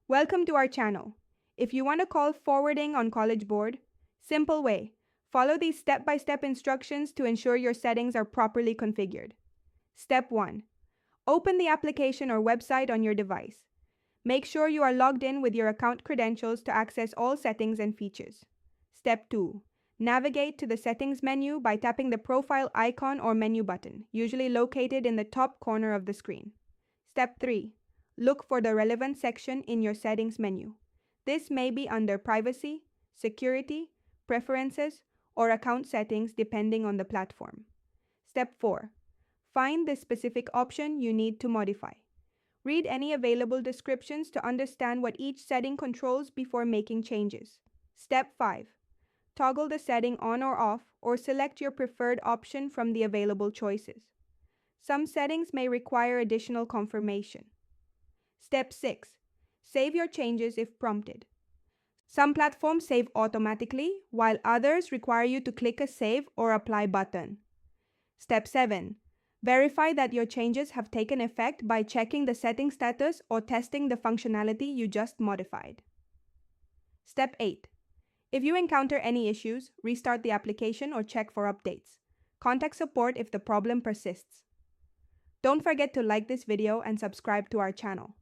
Welcome to our channel. If you want to call forwarding on College Board, simple way. Follow these step-by-step instructions to ensure your settings are properly configured. Step 1. Open the application or website on your device. Make sure you are logged in with your account credentials to access all settings and features. Step 2. Navigate to the settings menu by tapping the profile icon or menu button, usually located in the top corner of the screen. Step 3. Look for the relevant section in your settings menu. This may be under Privacy, Security, Preferences, or Account Settings depending on the platform. Step 4. Find the specific option you need to modify. Read any available descriptions to understand what each setting controls before making changes. Step 5. Toggle the setting on or off, or select your preferred option from the available choices. Some settings may require additional confirmation. Step 6. Save your changes if prompted. Some platforms save automatically, while others require you to click a Save or Apply button. Step 7. Verify that your changes have taken effect by checking the setting status or testing the functionality you just modified. Step 8. If you encounter any issues, restart the application or check for updates. Contact support if the problem persists. Don't forget to like this video and subscribe to our channel.